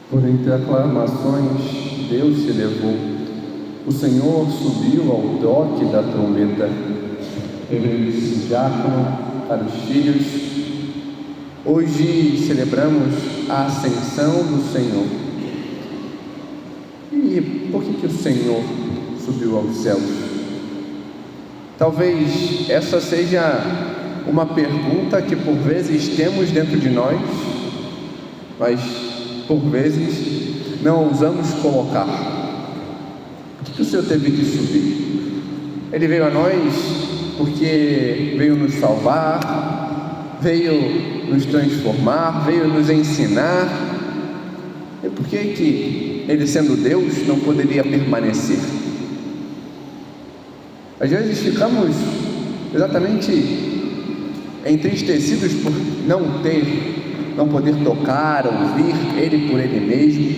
Por entre aclamações, Deus se elevou. O Senhor subiu ao toque da trombeta. Reverendo diácono para os filhos. Hoje celebramos a ascensão do Senhor. E por que o Senhor subiu aos céus? Talvez essa seja uma pergunta que por vezes temos dentro de nós, mas por vezes não ousamos colocar. Por que o Senhor teve que subir? Ele veio a nós porque veio nos salvar, veio nos transformar, veio nos ensinar. E por que Ele, sendo Deus, não poderia permanecer? Às vezes ficamos exatamente entristecidos por não poder tocar, ouvir Ele por Ele mesmo.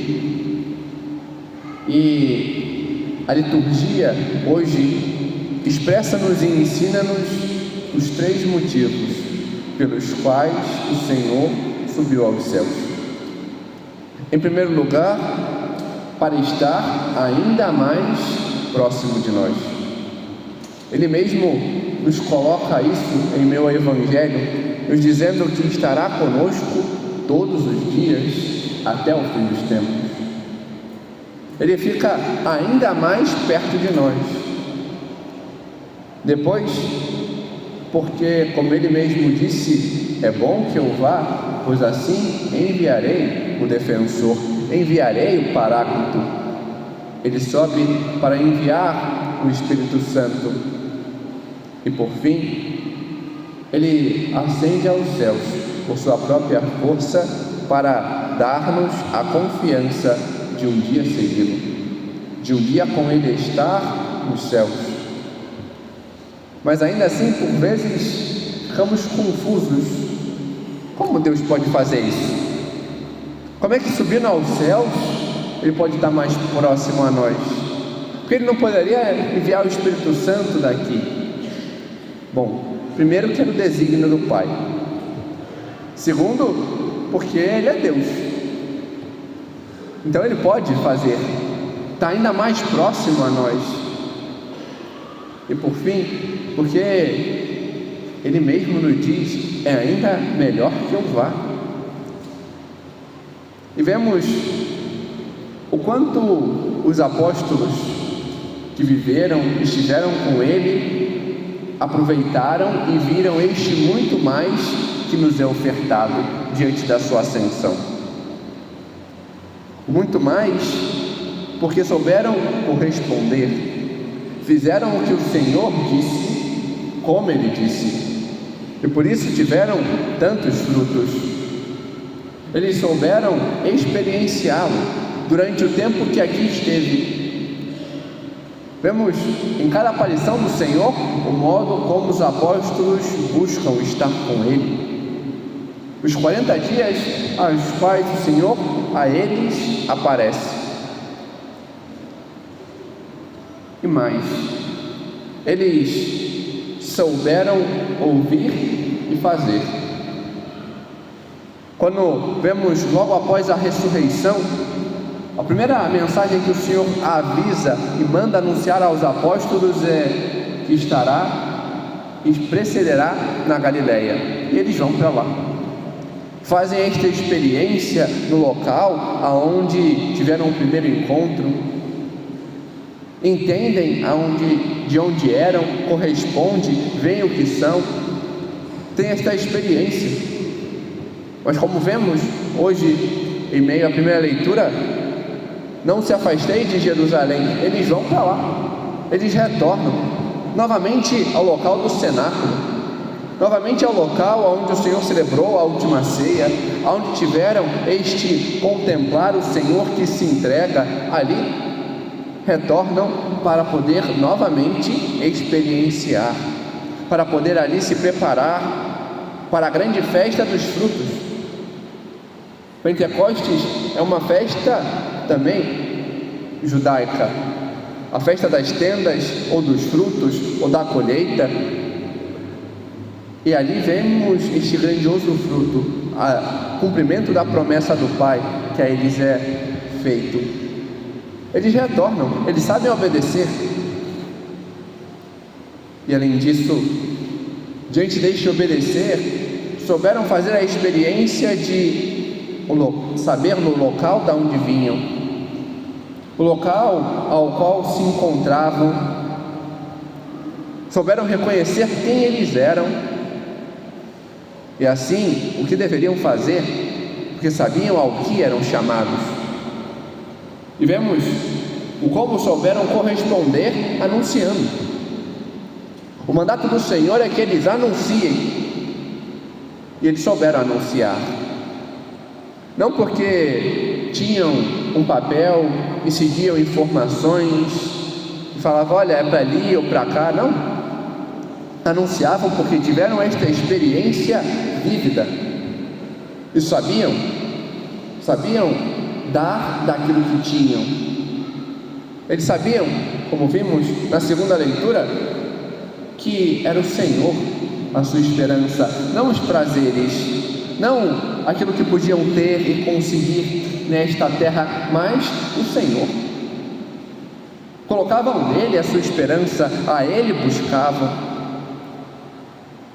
E a liturgia hoje expressa-nos e ensina-nos os 3 motivos pelos quais o Senhor subiu aos céus. Em primeiro lugar, para estar ainda mais próximo de nós. Ele mesmo nos coloca isso em meu Evangelho, nos dizendo que estará conosco todos os dias até o fim dos tempos. Ele fica ainda mais perto de nós. Depois, porque, como Ele mesmo disse, é bom que eu vá, pois assim enviarei o defensor, enviarei o Paráclito. Ele sobe para enviar o Espírito Santo. E por fim, Ele ascende aos céus por sua própria força para dar-nos a confiança de um dia seguido, de um dia com Ele estar nos céus. Mas ainda assim, por vezes, ficamos confusos. Como Deus pode fazer isso? Como é que subindo aos céus, Ele pode estar mais próximo a nós? Porque Ele não poderia enviar o Espírito Santo daqui? Bom, primeiro que era o desígnio do Pai. Segundo, porque Ele é Deus. Então Ele pode fazer, está ainda mais próximo a nós. E por fim, porque Ele mesmo nos diz, é ainda melhor que eu vá. E vemos o quanto os apóstolos que viveram, estiveram com Ele, aproveitaram e viram este muito mais que nos é ofertado diante da sua ascensão. Muito mais porque souberam corresponder, fizeram o que o Senhor disse, como Ele disse, e por isso tiveram tantos frutos. Eles souberam experienciá-lo durante o tempo que aqui esteve. Vemos em cada aparição do Senhor o modo como os apóstolos buscam estar com Ele. Os 40 dias aos quais o Senhor a eles aparece. E mais, eles souberam ouvir e fazer. Quando vemos logo após a ressurreição, a primeira mensagem que o Senhor avisa e manda anunciar aos apóstolos é que estará e precederá na Galileia. E eles vão para lá. Fazem esta experiência no local aonde tiveram o primeiro encontro. Entendem de onde eram, corresponde, veem o que são. Tem esta experiência. Mas como vemos hoje, em meio à primeira leitura, não se afastei de Jerusalém, eles vão para lá, eles retornam novamente ao local do cenáculo, novamente ao local onde o Senhor celebrou a última ceia, onde tiveram este contemplar o Senhor que se entrega ali, retornam para poder novamente experienciar, para poder ali se preparar para a grande festa dos frutos. Pentecostes é uma festa também judaica, a festa das tendas, ou dos frutos, ou da colheita. E ali vemos este grandioso fruto, o cumprimento da promessa do Pai, que que a eles é feito. Eles retornam, eles sabem obedecer. E além disso, diante deste obedecer, souberam fazer a experiência de saber no local da onde vinham, o local ao qual se encontravam, souberam reconhecer quem eles eram, e assim o que deveriam fazer, porque sabiam ao que eram chamados. E vemos o como souberam corresponder anunciando. O mandato do Senhor é que eles anunciem, e eles souberam anunciar. Não porque tinham um papel e seguiam informações e falavam, olha, é para ali ou para cá. Não. Anunciavam porque tiveram esta experiência vívida e sabiam dar daquilo que tinham. Eles sabiam, como vimos na segunda leitura, que era o Senhor a sua esperança, não os prazeres, não aquilo que podiam ter e conseguir nesta terra, mas o Senhor. Colocavam nele a sua esperança, a ele buscavam,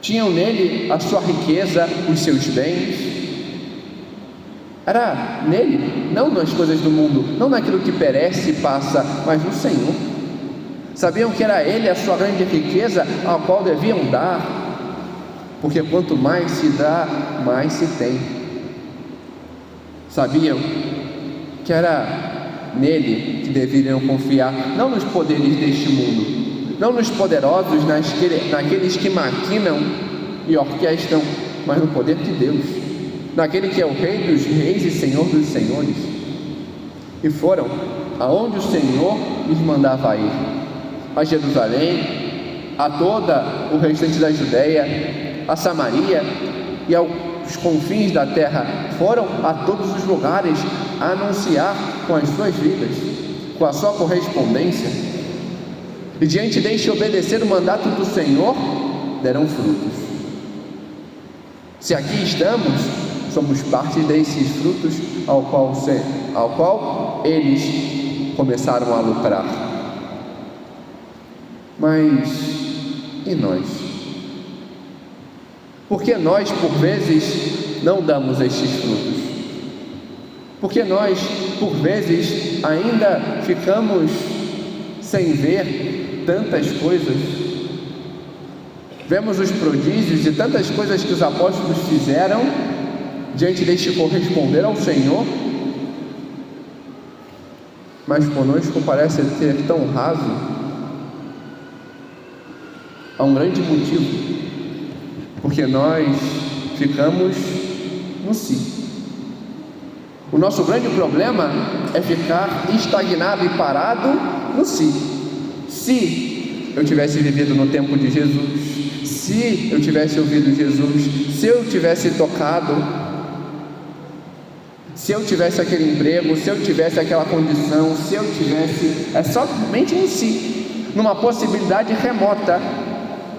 tinham nele a sua riqueza, os seus bens. Era nele, não nas coisas do mundo, não naquilo que perece e passa, mas no Senhor. Sabiam que era ele a sua grande riqueza, a qual deviam dar, porque quanto mais se dá, mais se tem. Sabiam que era nele que deveriam confiar, não nos poderes deste mundo, não nos poderosos, naqueles que maquinam e orquestram, mas no poder de Deus, naquele que é o Rei dos reis e Senhor dos senhores. E foram aonde o Senhor lhes mandava ir, a Jerusalém, a toda o restante da Judéia, a Samaria e aos confins da terra. Foram a todos os lugares a anunciar com as suas vidas, com a sua correspondência. E diante deste obedecer o mandato do Senhor, deram frutos. Se aqui estamos, somos parte desses frutos ao qual eles começaram a lucrar. Mas e nós? Por que nós, por vezes, não damos estes frutos? Por que nós, por vezes, ainda ficamos sem ver tantas coisas? Vemos os prodígios e tantas coisas que os apóstolos fizeram diante deste corresponder ao Senhor, mas conosco parece ser tão raso. Há um grande motivo, porque nós ficamos no si. O nosso grande problema é ficar estagnado e parado no si. Se eu tivesse vivido no tempo de Jesus, se eu tivesse ouvido Jesus, se eu tivesse tocado, se eu tivesse aquele emprego, se eu tivesse aquela condição, se eu tivesse... É somente em si, numa possibilidade remota,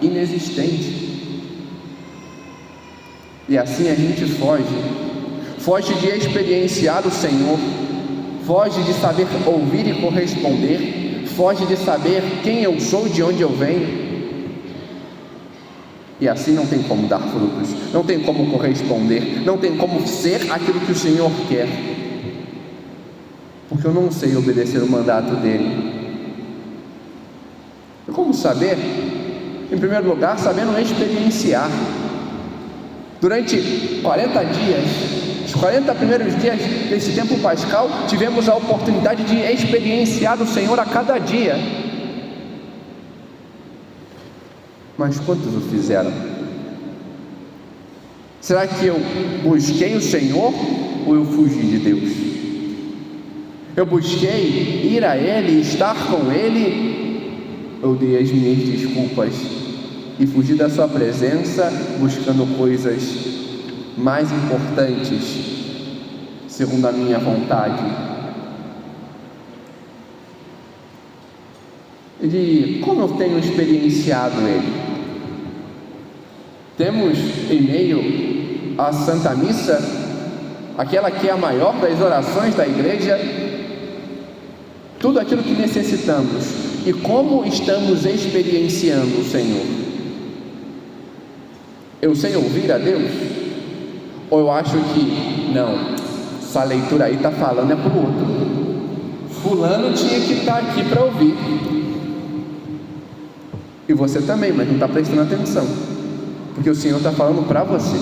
inexistente. E assim a gente foge de experienciar o Senhor, foge de saber ouvir e corresponder, foge de saber quem eu sou, de onde eu venho. E assim não tem como dar frutos, não tem como corresponder, não tem como ser aquilo que o Senhor quer, porque eu não sei obedecer o mandato dele. E como saber? Em primeiro lugar, sabendo experienciar. Durante 40 dias, os 40 primeiros dias desse tempo pascal, tivemos a oportunidade de experienciar o Senhor a cada dia. Mas quantos o fizeram? Será que eu busquei o Senhor ou eu fugi de Deus? Eu busquei ir a Ele, estar com Ele, ou dei as minhas desculpas e fugi da sua presença buscando coisas mais importantes, segundo a minha vontade? E como eu tenho experienciado Ele? Temos em meio à Santa Missa aquela que é a maior das orações da igreja, tudo aquilo que necessitamos. E como estamos experienciando o Senhor? Eu sei ouvir a Deus? Ou eu acho que, não, essa leitura aí está falando é para o outro, fulano tinha que estar aqui para ouvir, e você também, mas não está prestando atenção, porque o Senhor está falando para você.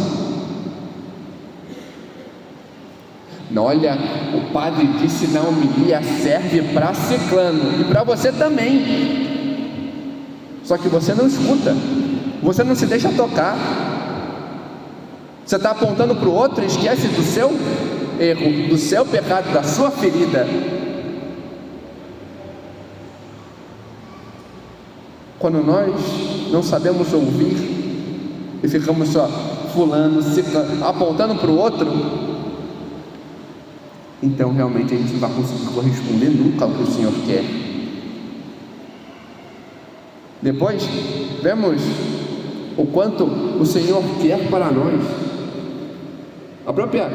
Não, olha, o padre disse na homilia, serve para ciclano, e para você também, só que você não escuta, você não se deixa tocar, você está apontando para o outro e esquece do seu erro, do seu pecado, da sua ferida. Quando nós não sabemos ouvir e ficamos só fulano, ciclano, apontando para o outro, então realmente a gente não vai conseguir corresponder nunca ao que o Senhor quer. Depois vemos o quanto o Senhor quer para nós. A própria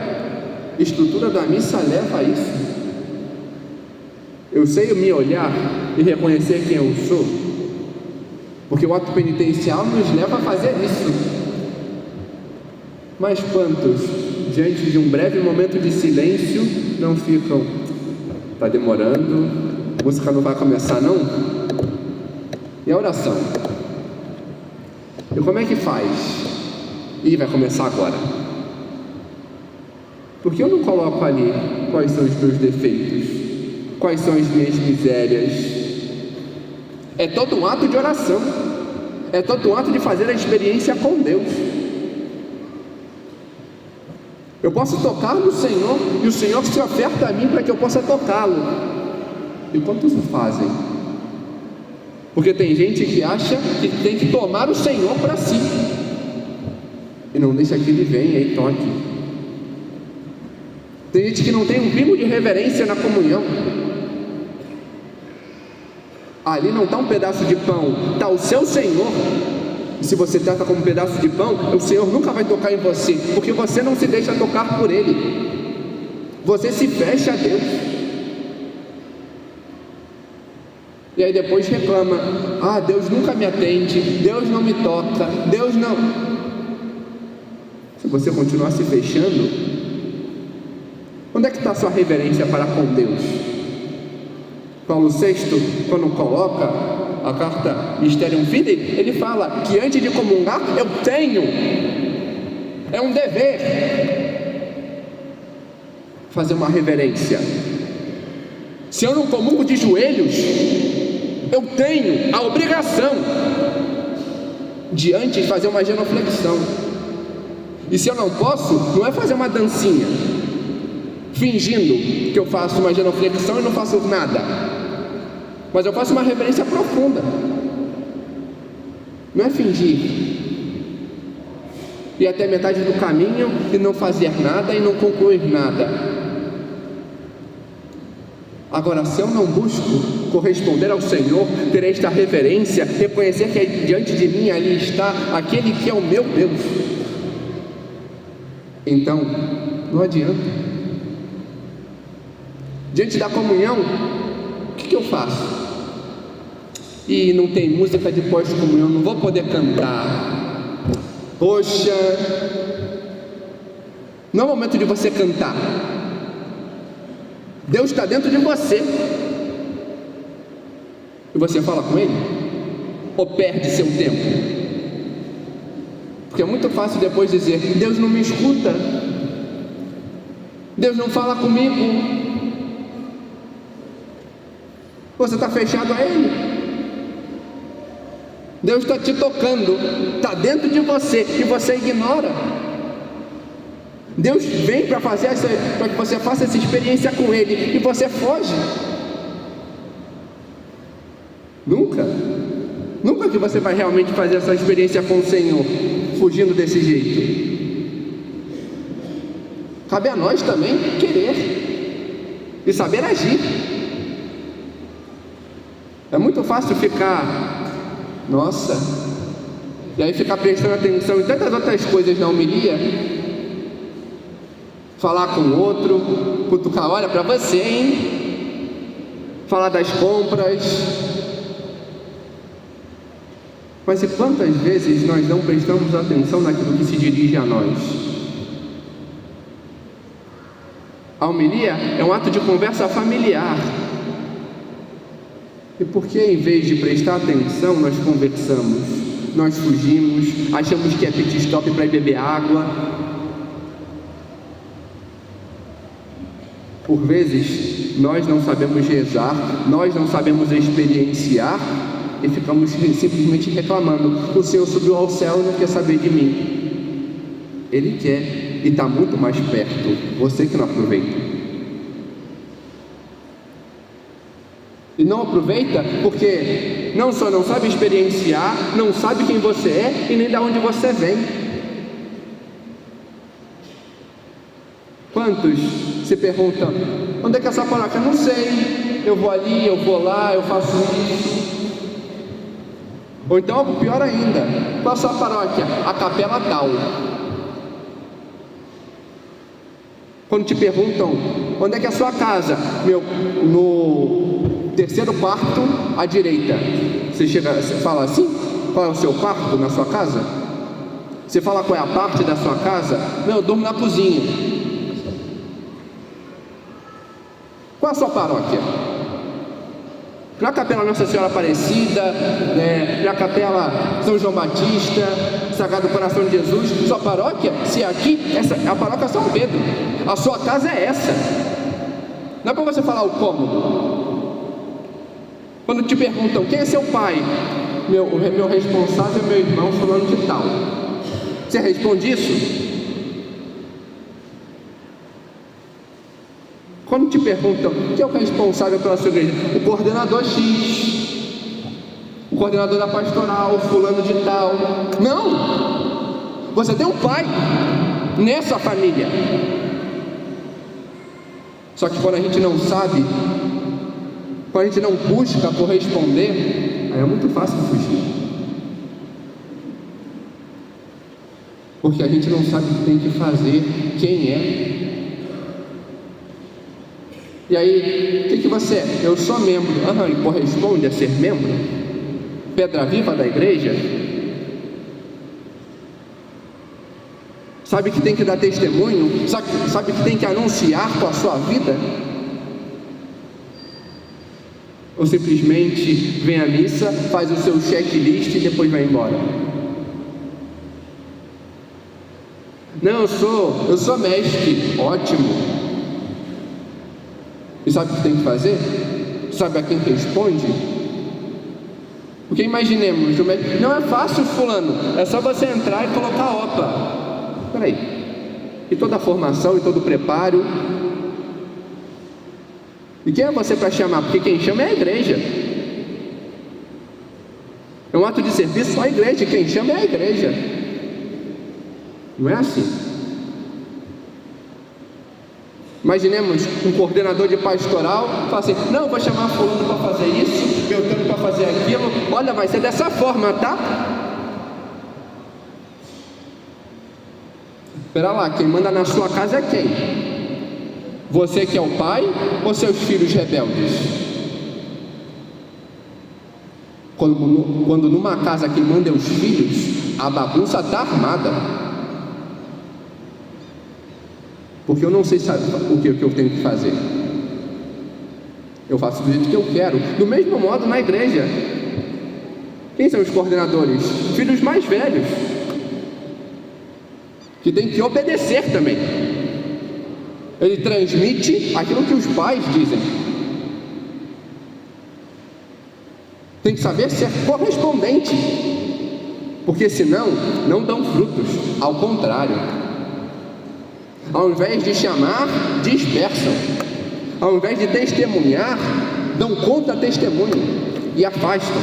estrutura da missa leva a isso. Eu sei me olhar e reconhecer quem eu sou, porque o ato penitencial nos leva a fazer isso. Mas quantos, diante de um breve momento de silêncio, não ficam, está demorando, a música não vai começar não? E a oração? E como é que faz? Ih, vai começar agora. Porque eu não coloco ali quais são os meus defeitos, quais são as minhas misérias. É todo um ato de oração, é todo um ato de fazer a experiência com Deus. Eu posso tocar no Senhor e o Senhor se oferta a mim para que eu possa tocá-lo. E quantos o fazem? Porque tem gente que acha que tem que tomar o Senhor para si e não deixa que Ele venha e toque. Tem gente que não tem um pingo de reverência na comunhão. Ali não está um pedaço de pão, está o seu Senhor. E se você trata como um pedaço de pão, o Senhor nunca vai tocar em você, porque você não se deixa tocar por Ele. Você se fecha a Deus. E aí depois reclama: ah, Deus nunca me atende, Deus não me toca, Deus não. Se você continuar se fechando, onde é que está a sua reverência para com Deus? Paulo VI, quando coloca a carta Mysterium Fidei, ele fala que antes de comungar, eu tenho, é um dever, fazer uma reverência. Se eu não comungo de joelhos, eu tenho a obrigação de antes fazer uma genuflexão. E se eu não posso, não é fazer uma dancinha fingindo que eu faço uma genuflexão e não faço nada, mas eu faço uma reverência profunda. Não é fingir e até metade do caminho e não fazer nada e não concluir nada. Agora, se eu não busco corresponder ao Senhor, ter esta reverência, reconhecer que diante de mim ali está aquele que é o meu Deus, então não adianta. Diante da comunhão, o que eu faço? E não tem música de pós-comunhão, não vou poder cantar. Poxa, não é o momento de você cantar. Deus está dentro de você. E você fala com Ele? Ou perde seu tempo? Porque é muito fácil depois dizer: Deus não me escuta, Deus não fala comigo. Você está fechado a Ele. Deus está te tocando, está dentro de você e você ignora. Deus vem para que você faça essa experiência com Ele e você foge. Nunca que você vai realmente fazer essa experiência com o Senhor fugindo desse jeito. Cabe a nós também querer e saber agir. É muito fácil ficar, nossa, e aí ficar prestando atenção em tantas outras coisas na homilia, falar com o outro, cutucar, olha para você, hein? Falar das compras. Mas e quantas vezes nós não prestamos atenção naquilo que se dirige a nós? A homilia é um ato de conversa familiar. E por que, em vez de prestar atenção, nós conversamos? Nós fugimos, achamos que é pit stop para ir beber água. Por vezes, nós não sabemos rezar, nós não sabemos experienciar e ficamos simplesmente reclamando. O Senhor subiu ao céu e não quer saber de mim. Ele quer e está muito mais perto. Você que não aproveita. E não aproveita porque não só não sabe experienciar, não sabe quem você é e nem de onde você vem. Quantos se perguntam, onde é que é essa paróquia? Não sei, eu vou ali, eu vou lá, eu faço isso. Ou então algo pior ainda, qual a sua paróquia? A capela tal. Quando te perguntam, onde é que é a sua casa? No terceiro quarto à direita. Você fala assim? Qual é o seu quarto na sua casa? Você fala qual é a parte da sua casa? Não, eu durmo na cozinha. Qual é a sua paróquia? Na capela Nossa Senhora Aparecida, na capela São João Batista, Sagrado Coração de Jesus. Sua paróquia, se aqui, a paróquia São Pedro, a sua casa é essa. Não é para você falar o cômodo. Quando te perguntam, quem é seu pai? Meu responsável é meu irmão fulano de tal. Você responde isso? Quando te perguntam, quem é o responsável pela sua igreja? O coordenador X, o coordenador da pastoral, fulano de tal. Não! Você tem um pai nessa família. Só que quando a gente não sabe, quando a gente não busca corresponder, aí é muito fácil fugir. Porque a gente não sabe o que tem que fazer, quem é. E aí, o que você é? Eu sou membro. E corresponde a ser membro? Pedra viva da igreja? Sabe que tem que dar testemunho? Sabe que tem que anunciar com a sua vida? Ou simplesmente vem à missa, faz o seu checklist e depois vai embora? Não, eu sou mestre. Ótimo. E sabe o que tem que fazer? Sabe a quem responde? Porque imaginemos, não é fácil, fulano, é só você entrar e colocar OPA. Peraí, e toda a formação e todo o preparo? E quem é você para chamar? Porque quem chama é a igreja. É um ato de serviço só a igreja, quem chama é a igreja. Não é assim. Imaginemos um coordenador de pastoral, fala assim, não, vou chamar fulano para fazer isso, Beltrano para fazer aquilo, olha, vai ser dessa forma, tá? Espera lá, quem manda na sua casa é quem? Você que é o pai ou seus filhos rebeldes? Quando numa casa quem manda é os filhos, a bagunça está armada. Porque eu não sei o que eu tenho que fazer. Eu faço do jeito que eu quero. Do mesmo modo na igreja. Quem são os coordenadores? Filhos mais velhos, que tem que obedecer também. Ele transmite aquilo que os pais dizem. Tem que saber ser correspondente, porque senão não dão frutos. Ao contrário, ao invés de chamar, dispersam. Ao invés de testemunhar, dão contra-testemunho e afastam,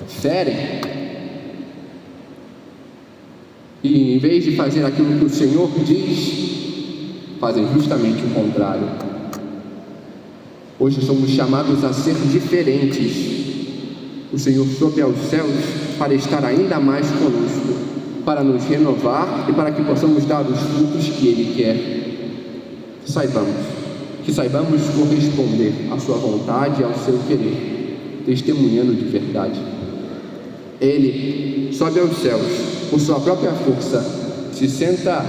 ferem. E em vez de fazer aquilo que o Senhor diz, fazem justamente o contrário. Hoje somos chamados a ser diferentes. O Senhor sobe aos céus para estar ainda mais conosco, para nos renovar e para que possamos dar os frutos que Ele quer. que saibamos corresponder à sua vontade e ao seu querer, testemunhando de verdade. Ele sobe aos céus, por sua própria força, se senta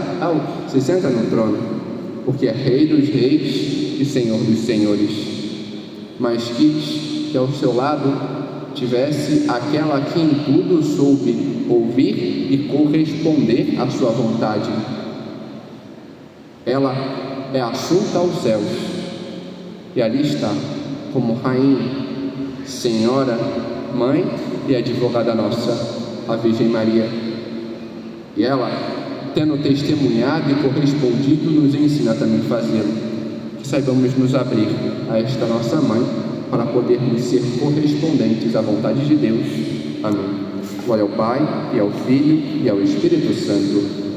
no trono, porque é Rei dos reis e Senhor dos senhores. Mas quis que ao seu lado tivesse aquela que em tudo soube ouvir e corresponder à sua vontade. Ela é assunta aos céus, e ali está, como rainha, senhora, mãe e advogada nossa, a Virgem Maria. E ela, tendo testemunhado e correspondido, nos ensina também a fazê-lo. Que saibamos nos abrir a esta nossa mãe, para podermos ser correspondentes à vontade de Deus. Amém. Glória ao Pai, e ao Filho, e ao Espírito Santo,